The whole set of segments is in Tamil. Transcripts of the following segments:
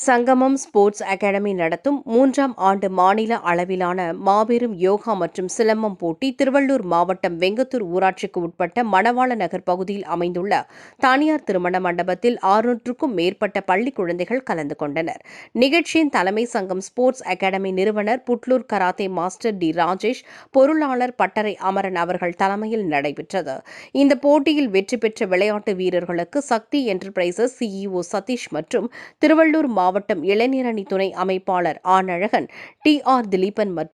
சங்கமம் ஸ்போர்ட்ஸ் அகாடமி நடத்தும் 3ஆம் ஆண்டு மாநில அளவிலான மாபெரும் யோகா மற்றும் சிலம்பம் போட்டி திருவள்ளூர் மாவட்டம் வெங்கத்தூர் ஊராட்சிக்கு உட்பட்ட மணவாள நகர் பகுதியில் அமைந்துள்ள தனியார் திருமண மண்டபத்தில் 600க்கும் மேற்பட்ட பள்ளி குழந்தைகள் கலந்து கொண்டனர். நிகழ்ச்சியின் தலைமை சங்கம் ஸ்போர்ட்ஸ் அகாடமி நிறுவனர் Putlur karate master T Rajesh, பொருளாளர் பட்டறை அமரன் அவர்கள் தலைமையில் நடைபெற்றது. இந்த போட்டியில் வெற்றி பெற்ற விளையாட்டு வீரர்களுக்கு சக்தி என்டர்பிரைசஸ் சிஇஓ சதீஷ் மற்றும் திருவள்ளூர் மாவட்டம் இளைஞரணி துணை அமைப்பாளர் ஆனழகன், டி.ஆர். திலீபன் மற்றும்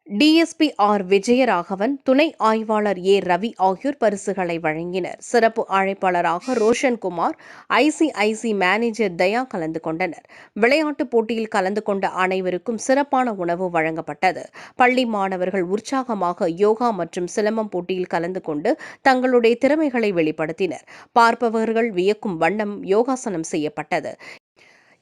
டிஎஸ்பி ஆர். விஜயராகவன், துணை ஆய்வாளர் ஏ. ரவி ஆகியோர் பரிசுகளை வழங்கினர். சிறப்பு அழைப்பாளராக ரோஷன்குமார், ஐசிஐசி மேனேஜர் தயா கலந்து கொண்டனர். விளையாட்டுப் போட்டியில் கலந்து கொண்ட அனைவருக்கும் சிறப்பான உணவு வழங்கப்பட்டது. பள்ளி மாணவர்கள் உற்சாகமாக யோகா மற்றும் சிலம்பம் போட்டியில் கலந்து கொண்டு தங்களுடைய திறமைகளை வெளிப்படுத்தினர். பார்ப்பவர்கள் வியக்கும் வண்ணம் யோகாசனம் செய்யப்பட்டது.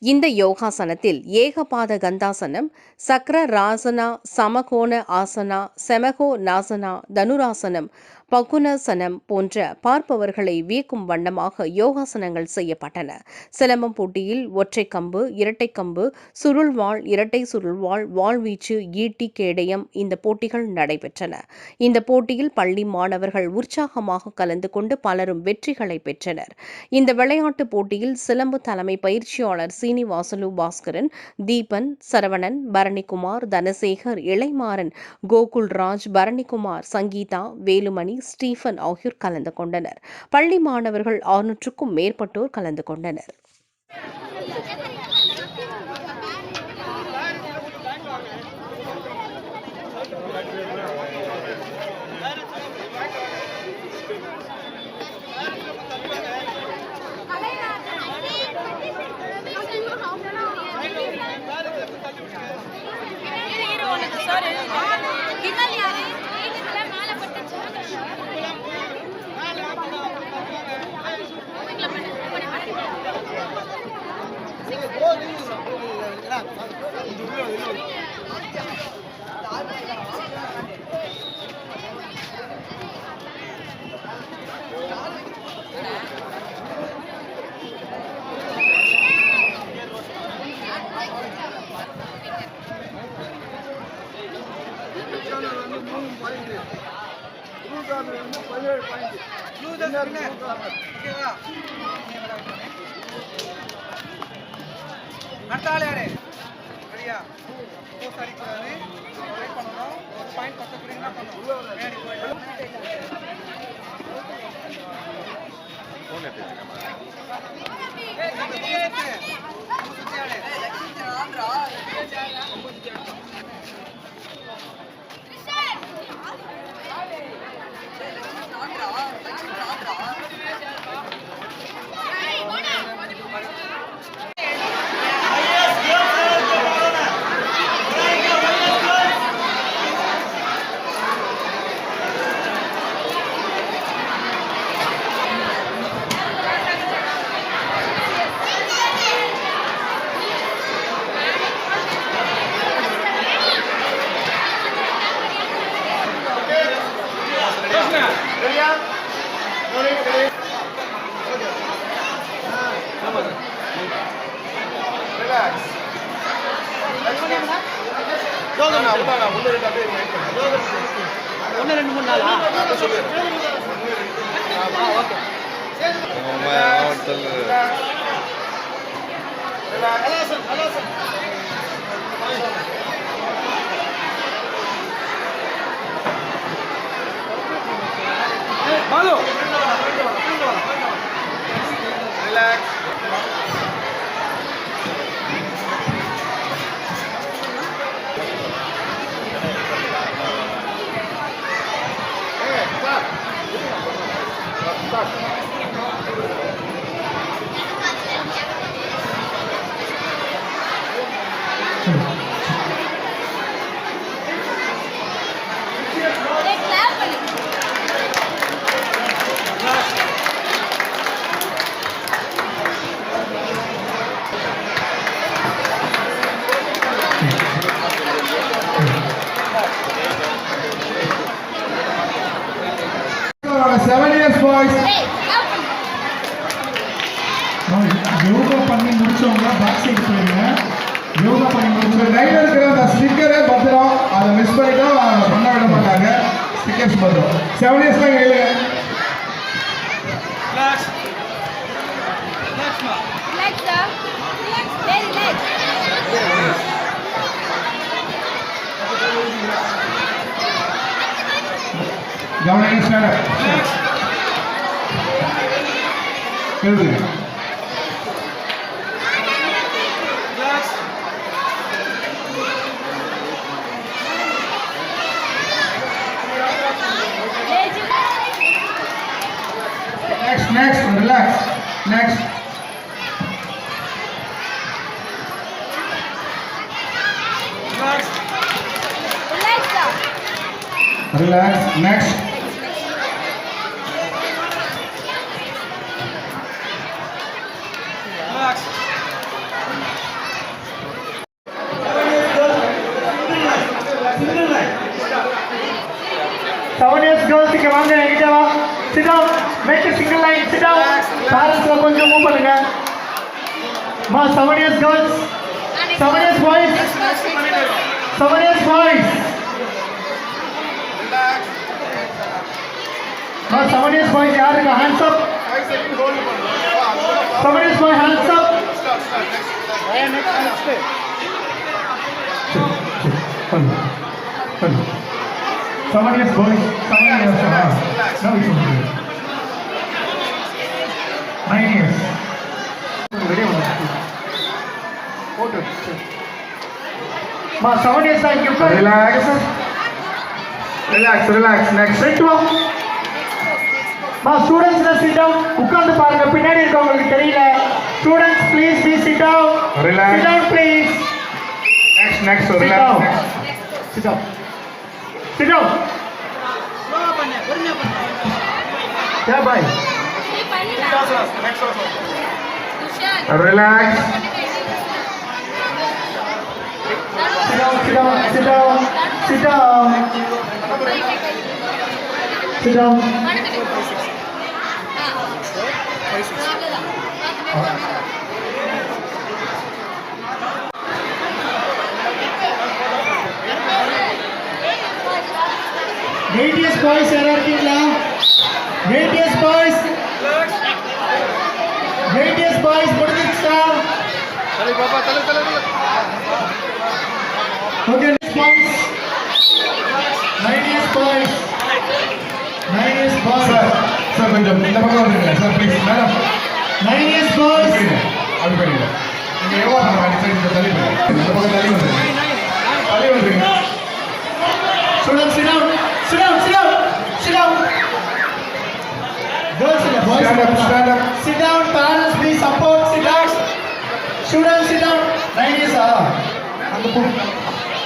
இந்த யோகாசனத்தில் ஏகபாத கந்தாசனம், சக்கரராசனா, சமகோண ஆசனா, செமகோ நாசனா, தனுராசனம், பகுனசனம் போன்ற பார்ப்பவர்களை வியக்கும் வண்ணமாக யோகாசனங்கள் செய்யப்பட்டன. சிலம்பம் போட்டியில் ஒற்றை கம்பு, இரட்டை கம்பு, சுருள்வாள், இரட்டை சுருள்வாள், வாழ்வீச்சு, ஈட்டி, கேடயம் இந்த போட்டிகள் நடைபெற்றன. இந்த போட்டியில் பள்ளி மாணவர்கள் உற்சாகமாக கலந்து கொண்டு பலரும் வெற்றிகளை பெற்றனர். இந்த விளையாட்டுப் போட்டியில் சிலம்பு தலைமை பயிற்சியாளர் சீனிவாசலு பாஸ்கரன், தீபன், சரவணன், பரணிக்குமார், தனசேகர், இளைமாறன், கோகுல்ராஜ், பரணிக்குமார், சங்கீதா, வேலுமணி, ஸ்டீபன் ஆகியோர் கலந்து கொண்டனர். பள்ளி மாணவர்கள் 600க்கும் மேற்பட்டோர் கலந்து கொண்டனர். அடுத்தாள் யாரு? சரியா? போஸ்ட் அடிக்கூடாது, வெயிட் பண்ணணும். ஒரு பாயிண்ட் பத்து புரியுங்க பண்ணணும். மேடி போயிட்டு boys. Yoga பண்ணி முடிச்சு முடிச்சவங்க பேக் சைடு போயிருங்க. யோகா பண்ணி முடிச்ச கையில் இருக்கிற அந்த ஸ்டிக்கரை பத்திரம், அதை மிஸ் பண்ணிட்டா பண்ண விட மாட்டாங்க. ஸ்டிக்கர்ஸ் பத்திரம் 7 இயர்ஸ் தான் கையில். Relax. Relax, ma. Relax, sir. Relax. Very relax. கவனிங்க ஸ்டாண்டப். எழுதுங்க. Relax. Next, relax. Next. Relax. Relax, sir. Relax. Next. Relax. 7 years girls இங்க வாங்க, என்கிட்ட வா. Sit down. Make a single line. Sit down. Parents கொஞ்சம் மூவ் பண்ணுங்க. மா 7 years girls. 7 years boys. 7 years boys. மா 7 years boys யாருக்கு hands up? 7 years boy hands up. Hello. 7 years boys. 7 years. No, it's okay. 9 years. Ready on that. Photo. Ma 7 years தான் இங்க உட்காரு. Relax. Next. Straight வா. மா ஸ்டூடண்ட்ஸ் sit down. உட்கார்ந்து பாருங்க, பின்னாடி இருக்கவங்களுக்கு தெரியல. Students please be sit down. Relax. Sit down please. Next. Sit Relax. down. Sit down. Sit down. Slow பண்ணு. பொறுமையா பண்ணு. Yeah, bye. நீ பண்ணிடலாம். Next. Tushar. Relax. Sit down. Sit down. Sit down. Sit down. Sit down. Greatest boys யாரா இருக்கீங்களா? Greatest boys. Greatest boys முடிஞ்சிருச்சா? தலை பாப்பா தலை. Okay, next boys. 9 years boys. 9 years boys. Sir கொஞ்சம் இந்த பக்கம் வந்துருங்க sir please. Madam 9 years boys. அப்படி பண்ணிடுங்க. நீங்க எவ்வளோ பண்ண வேண்டிய சார் இந்த தள்ளி பண்ணுங்க. இந்த பக்கம் தள்ளி வந்துருங்க. Students sit down. Sit down. Sit down. Sit down. Girls and boys. Stand up. Sit down. Parents please support. Sit down. Students sit down. 9 years அந்த பொண்ணு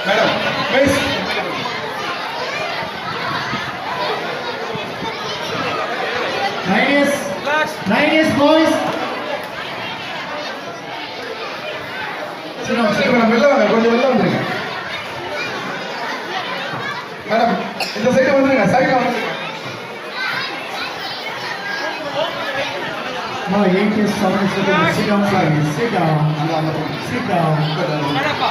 madam please. 9 years. Relax. 9 years boys. Sit down. Sit down. வெளில வாங்க, கொஞ்சம் வெளில வந்துருங்க. மேடம் இந்த சைடு வந்துருங்க, சைடில் வந்துருங்க. No, 8 years, 7 years. Sit down, please. Sit down. அந்த பொண்ணு Sit down. நடப்பா.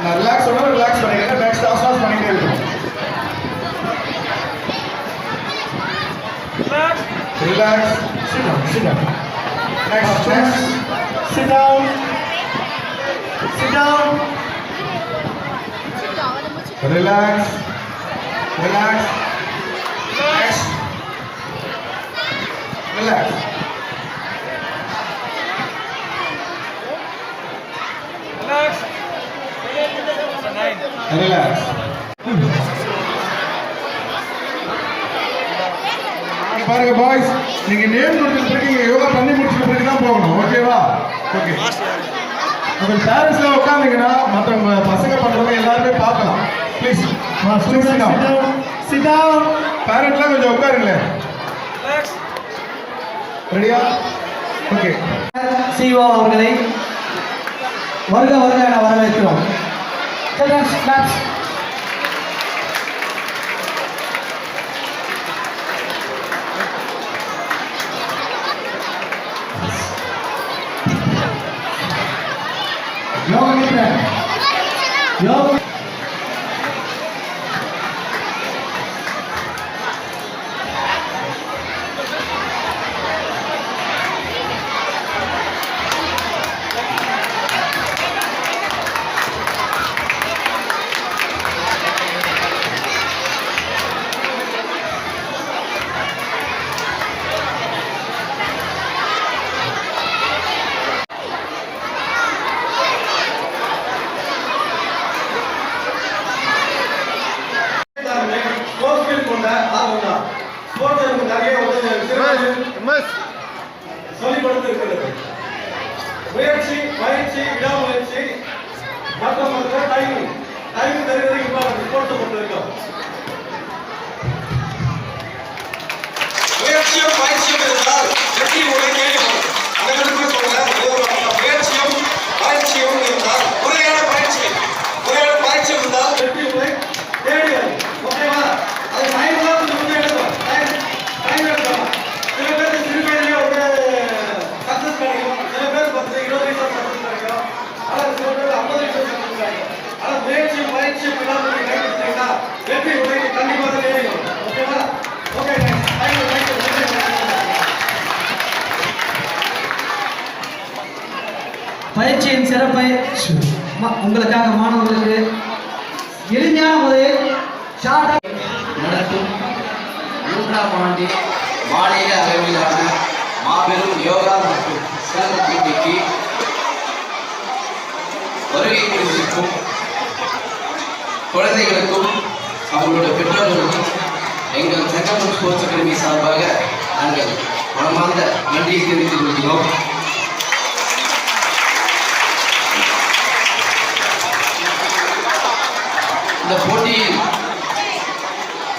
நான் ரிலாக்ஸ் பண்ணாலும் ரிலாக்ஸ் பண்ணிக்கிறேன். நெக்ஸ்ட் ஆசாஸ் பண்ணிட்டே இருக்கணும். Relax. Relax. Sit down. Sit down. Next. Sit down. Sit down. Relax. Next. Relax. Relax. 9. Relax. பாருங்க பாய்ஸ், நீங்க நேம் கொடுத்துட்டு இருக்கீங்க, யோகா பண்ணி முடிச்சுட்டு பிறகு தான் போகணும். ஓகேவா? ஓகே. உங்க பேரண்ட்ஸ்ல உட்காந்துங்கன்னா மற்றவங்க பசங்க பண்றவங்க எல்லாருமே பார்க்கலாம். Please Students sit down. Sit down. பேரண்ட்லாம் கொஞ்சம் உட்காருங்களேன். Relax. ரெடியா? ஓகே. CEO அவர்களை வருக என வரவேற்கிறோம். Students, claps. யோகா சொல்லிக் கொடுத்திருக்கிறது. முயற்சி, பயிற்சி, விடாமுயற்சி மற்றும் டைமிங் தருவது இம்பார்ட்டன்ட் ஸ்போர்ட்ஸை பொறுத்திருக்கோம். முயற்சியும் பயிற்சியும் இருந்தால் வெற்றி உரை தேடி வரும். அனைவருக்குமே சொல்றேன், முயற்சியும் பயிற்சியும் இருந்தால் முறையான பயிற்சி இருந்தால் வெற்றி உரை தேடி வரும். ஓகேவா? அது டைம் தான் கொஞ்சம் எடுக்கும். டைம் எடுக்கும். சில பேருக்கு சிறு வயதிலே ஒரு சக்சஸ் கிடைக்கும். சில பேர் 10-20 வயசுல சக்சஸ் கிடைக்கும். ஆனால் சில பேர் 50 வயசுல சக்சஸ் கிடைக்கும். ஆனால் முயற்சியும் பயிற்சியும் இல்லாமல் நீங்க கைவிட்டீங்கன்னா வெற்றி உரை கண்டிப்பாக தேடி வரும். ஓகேவா? ஓகே பயிற்சியின் சிறப்பை உங்களுக்காக மாணவர்களுக்கு எளிமையான முறையில் நடத்தும் 3ஆம் ஆண்டு மாநில அளவிலான மாபெரும் யோகா மற்றும் சிறந்த போட்டிக்கு வருகை புரிந்திருக்கும் குழந்தைகளுக்கும் அவர்களுடைய பெற்றோர்களுக்கும் எங்கள் சங்கமம் ஸ்போர்ட்ஸ் அகாடமி சார்பாக நாங்கள் மனமார்ந்த நன்றியை தெரிவித்துக் கொள்கிறோம். இந்த போட்டியில்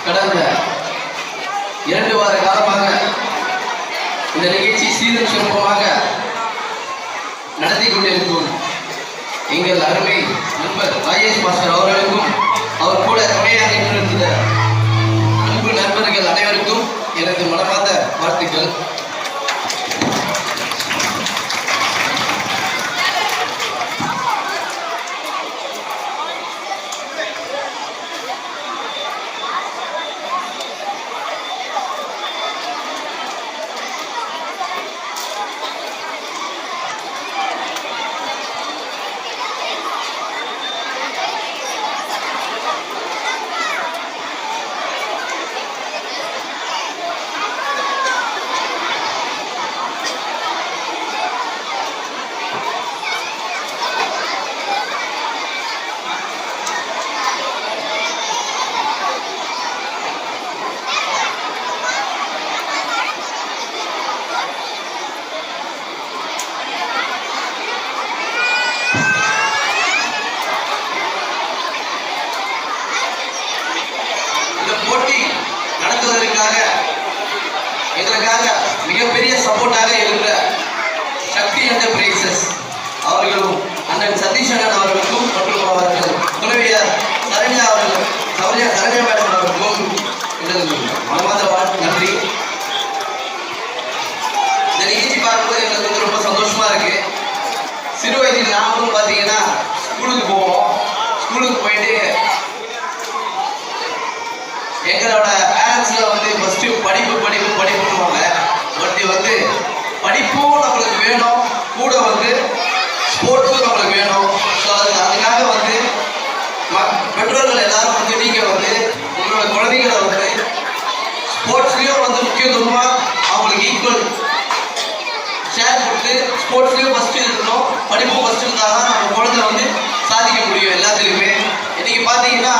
கடந்த 2 வார காலமாக இந்த நிகழ்ச்சி சீரும் சிறப்புமாக நடத்தி கொண்டிருக்கும் எங்கள் அருமை நண்பர் ராஜேஷ் மாஸ்டர் அவர்களுக்கும் அவர் கூட துணையாக இருந்த அன்பு நண்பர்கள் அனைவருக்கும் எனது மனமார்ந்த வாழ்த்துக்கள். எங்களுக்காக மிகப்பெரிய சப்போர்ட்டாக இருந்த சக்தி என்டர்பிரைசஸ் அவர்களும் அண்ணன் சதீஷ் அண்ணன் அவர்களுக்கும் மற்றும் அவர்கள் துணைவியார் சரண்யா மேடம் அவர்களுக்கும் எங்களது மனமார்ந்த நன்றி. இந்த நிகழ்ச்சி பார்க்கும்போது எங்களுக்கு ரொம்ப சந்தோஷமா இருக்கு. சிறு வயதில் நாமளும் பார்த்தீங்கன்னா ஸ்கூலுக்கு போவோம். ஸ்கூலுக்கு போயிட்டு எங்களோட பேரண்ட்ஸ்ல ஃபர்ஸ்ட் படிப்புவாங்க. பட் படிப்பும் நம்மளுக்கு வேணும், கூட ஸ்போர்ட்ஸும் நம்மளுக்கு வேணும். ஸோ அதுக்காக பெற்றோர்கள் எல்லாரும் நீங்க உங்களோட குழந்தைகளை ஸ்போர்ட்ஸ்லயும் முக்கியத்துவமாக அவங்களுக்கு ஈக்குவல் ஷேர் கொடுத்து ஸ்போர்ட்ஸ்லயும் ஃபர்ஸ்ட் இருக்கணும், படிப்பும் ஃபர்ஸ்ட் இருந்தால் தான் நம்ம குழந்தை சாதிக்க முடியும் எல்லாத்துலையுமே. இன்னைக்கு பார்த்தீங்கன்னா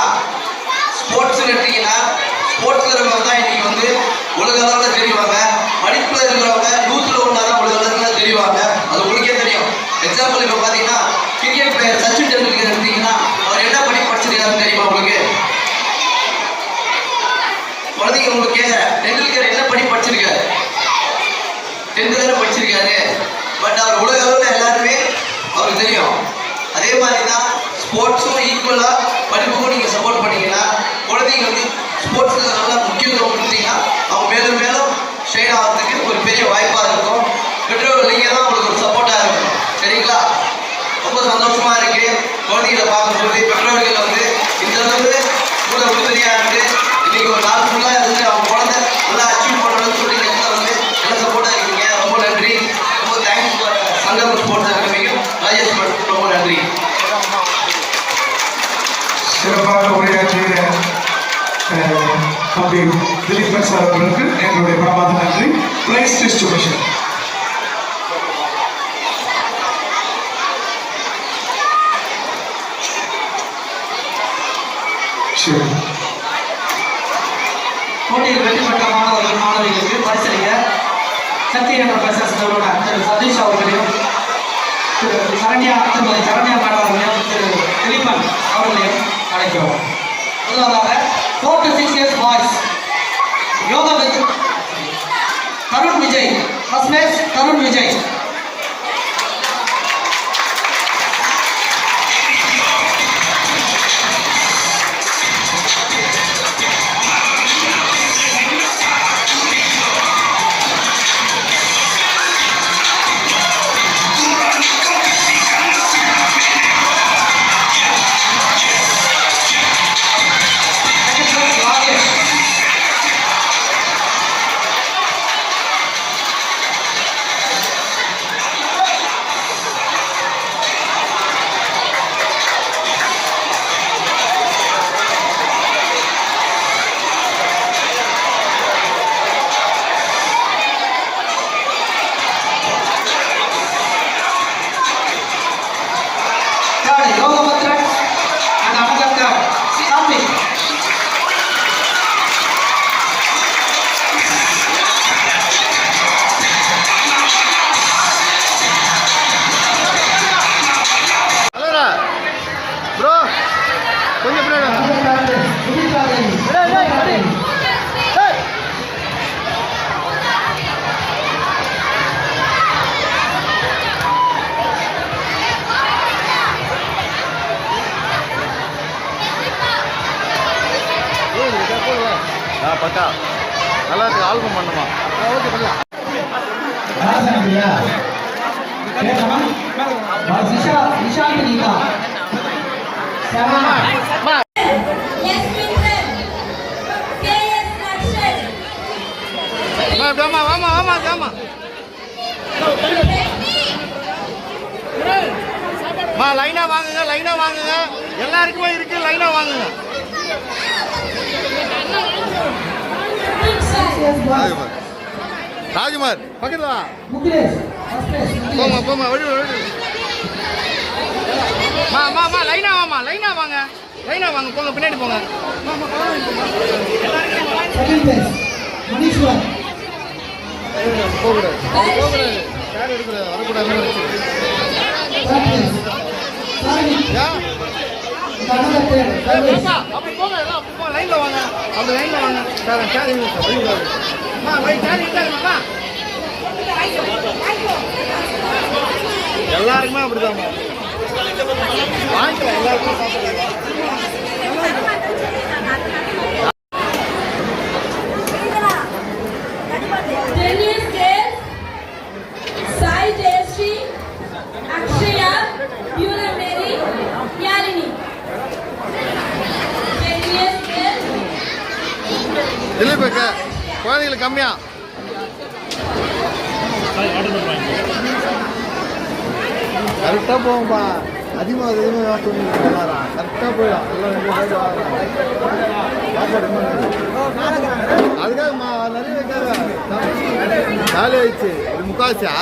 ஸ்போர்ட்ஸ் எடுத்தீங்கன்னா ஸ்போர்ட்ஸ்ல இருக்கிறவங்க தான் இன்னைக்கு உலக அளவில் தெரிவாங்க. படிப்புல இருக்கிறவங்க 100ல் 1 தான் உலக அளவில் தெரிவாங்க. அது உங்களுக்கே தெரியும். எக்ஸாம்பிள் இப்போ பார்த்தீங்கன்னா கிரிக்கெட் பிளேயர் சச்சின் டெண்டுல்கர் எடுத்தீங்கன்னா அவர் என்ன படிச்சிருக்காருன்னு தெரியுமா உங்களுக்கு? குழந்தைங்க உங்களுக்கு கேட்குறேன், டெண்டுல்கர் என்ன படிச்சிருக்காரு? 10th தானே படிச்சிருக்காரு. பட் அவர் உலக அளவில் எல்லாருமே அவருக்கு தெரியும். அதே மாதிரி தான் ஸ்போர்ட்ஸும் ஈக்குவலாக படிப்புக்கும் நீங்கள் சப்போர்ட் பண்ணீங்கன்னா குழந்தைங்க ஸ்போர்ட்ஸில் நல்லா முக்கியத்துவம் கொடுத்தீங்கன்னா அவங்க மேலும் மேலும் ஷைன் ஆகிறதுக்கு ஒரு பெரிய வாய்ப்பாக இருக்கும். பெற்றோர்கள் நீங்கள் தான் உங்களுக்கு ஒரு சப்போர்ட்டாக இருக்கணும். சரிங்களா? ரொம்ப சந்தோஷமாக இருக்குது. குழந்தைகளை பார்க்கும்போது பெற்றோர்கள் வந்து இந்த அளவு கூட உறுதுணையாக இருக்கு. இன்னைக்கு ஒரு நாள் ஃபுல்லாக இருந்து அவங்க குழந்தை நல்லா அச்சீவ் பண்ணணும்னு சொல்லி நெக்ஸ்ட்டில் வந்து நல்ல சப்போர்ட்டாக இருக்கீங்க. ரொம்ப நன்றி. ரொம்ப தேங்க்ஸ் ஃபார் சங்கம் ஸ்போர்ட்ஸ் அகாடமிக்கும் ராஜேஷ் மட்டும் ரொம்ப நன்றி. சிறப்பாக உரையாற்றிய தம்பி திலீபன் சார் அவர்களுக்கு எங்களுடைய பிரமாத நன்றி. Prize distribution. போட்டியில் வெற்றி பெற்ற மாணவர்கள் மாணவிகளுக்கு பரிசளிக்க சக்தி என்டர்பிரைசஸ் நிறுவனர் திரு சதீஷ் அவர்களையும் திரு சரண்யா திருமதி சரண்யா மேடம் அவர்களையும் திரு திலீபன் அவர்களையும் அழைக்கிறோம். முதலாவதாக 4 to 6 years boys yoga with Tarun Vijay. First match Tarun Vijay. பக்கா நல்லா இருக்கு. ஆல்பம் பண்ணுமா? ஓகே பண்ணலாம். லைனா வாங்குங்க, லைனா வாங்குங்க. எல்லாருக்குமே இருக்கு, லைனா வாங்குங்க. ராஜ்குமார் பக்கத்துல வா. போமா போமா வழி வழி. மா லைனா வாமா, லைனா வாங்க, லைனா வாங்க. போங்க பின்னாடி போங்க. போகக்கூடாது, போகக்கூடாது. யாரும் எடுக்கூடாது, வரக்கூடாதுன்னு வச்சு. அப்படி போங்க, எல்லாம் லைன்ல வாங்க. அந்த லைன்ல வாங்க. எல்லாருக்குமே அப்படிதான் வாங்கிக்கலாம். எல்லாருக்குமே சாப்பிடலாம். திலீபுக்கு குழந்தைங்களுக்கு கம்மியா கரெக்டாக போகும்பா. அதிகமாக எதுவுமே கரெக்டாக போயிடும். எல்லாம் அதுக்காக நிறைய வைக்காத. காலி ஆயிடுச்சு. இது முக்காசியா?